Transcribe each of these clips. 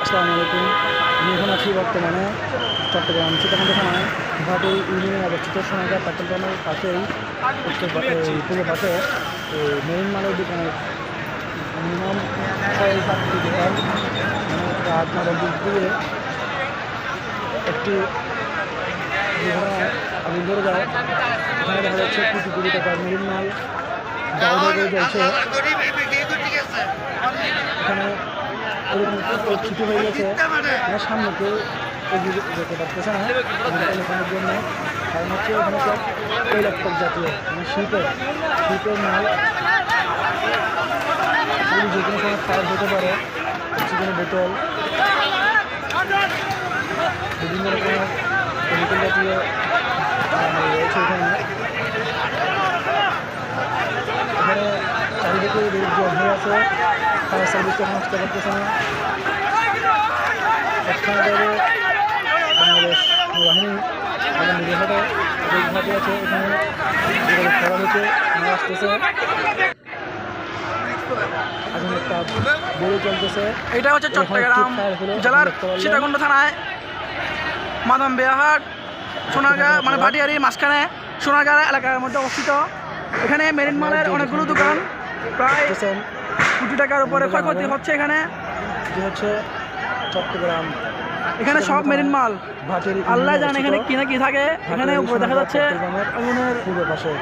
আসসালামু আলাইকুম। আমি এখন আছি বর্তমানে চট্টগ্রাম সীতাকুণ্ড থানায় ঘাটে ইউনিয়নে অবস্থিত সোনারগাঁ পেট্রোল পাম্পের পাশেই পূর্ব পাশে মেরিন মালের দোকানের মিনিমাম 6-7টি দোকান রাত 9টার দিক দিয়ে একটি দুর্ঘটনায় আগুন ধরে যায়। এখানে দেখা যাচ্ছে কোটি কোটি টাকার মেরিন মাল দাঁড়িয়ে জ্বলছে। এখানে ছুটি হয়ে গেছে, আমার সামনে কেউ এগিয়ে যেতে পারতেছে না এলাকানোর জন্য। কারণ হচ্ছে এখানে সব তৈলাক্তক জাতীয় মানে শিল্পের মাল, যে কোনো সময় ফায়ার হতে পারে। অক্সিজেনের বোতল, বিভিন্ন রকমের কেমিক্যাল জাতীয় রয়েছে এখানে। এখানে চারিদিকে জল হয়ে আছে, ফায়ার সার্ভিস এখন আসতে পারতেছে না। বাংলাদেশ নৌবাহিনী এবং ঘাটে আছে, এখানে যোগাযোগ করা হয়েছে, আসতেছে। এখন একটা বেড়ে চলতেছে। এটা হচ্ছে চট্টগ্রাম জেলার সীতাকুণ্ড থানায় মাদাম বেয়াহাট সোনারগাঁ মানে ভাটিয়ারির মাঝখানে সোনারগাঁ এলাকার মধ্যে অবস্থিত। এখানে মেরিন মালের অনেকগুলো দোকান, প্রায় কোটি টাকার উপরে ক্ষয়ক্ষতি হচ্ছে। এখানে হচ্ছে চট্টগ্রাম, এখানে সব মেরিন মাল, আল্লাহ জানে এখানে কি না কি থাকে। এখানে উপরে দেখা যাচ্ছে আগুনের পূর্ব পাশে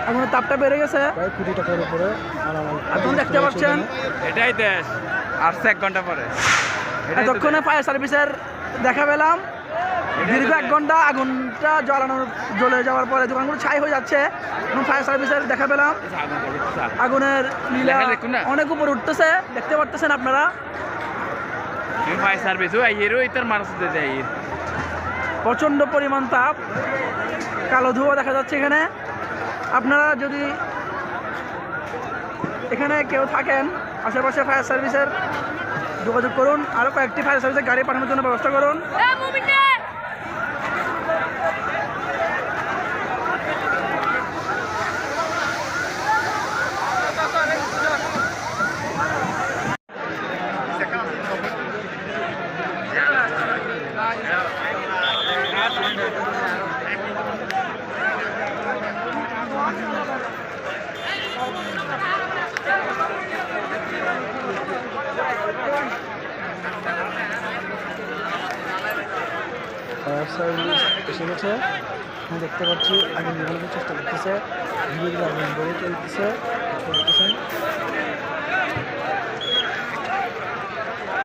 আগুনের তাপটা বেড়ে গেছে, প্রায় কোটি টাকার উপরে। এখন দেখতে পাচ্ছেন এটাই দেশ আসছে 1 ঘন্টা পরে। এতক্ষণে ফায়ার সার্ভিসের দেখা পেলাম। দীর্ঘ 1 ঘন্টা আগুনটা জ্বলে যাওয়ার পরে দোকানগুলো ছাই হয়ে যাচ্ছে। এবং ফায়ার সার্ভিসের দেখা পেলাম আগুনের লীলা অনেক উপরে উঠতেছে, দেখতে পারতেছেন আপনারা। ফায়ার সার্ভিসও আইয়েরও ইতার মানুষ দেয়। প্রচণ্ড পরিমাণ তাপ, কালো ধোঁয়া দেখা যাচ্ছে এখানে। আপনারা যদি এখানে কেউ থাকেন আশেপাশে ফায়ার সার্ভিসের যোগাযোগ করুন, আরও কয়েকটি ফায়ার সার্ভিসের গাড়ি পাঠানোর জন্য ব্যবস্থা করুন। ফায়ার সার্ভিস এসে গেছে, আমি দেখতে পাচ্ছি আগুন নেভানোর চেষ্টা করতেছে, ধীরে ধীরে আগুন বেড়ে চলতেছে, দেখতে পাচ্ছেন।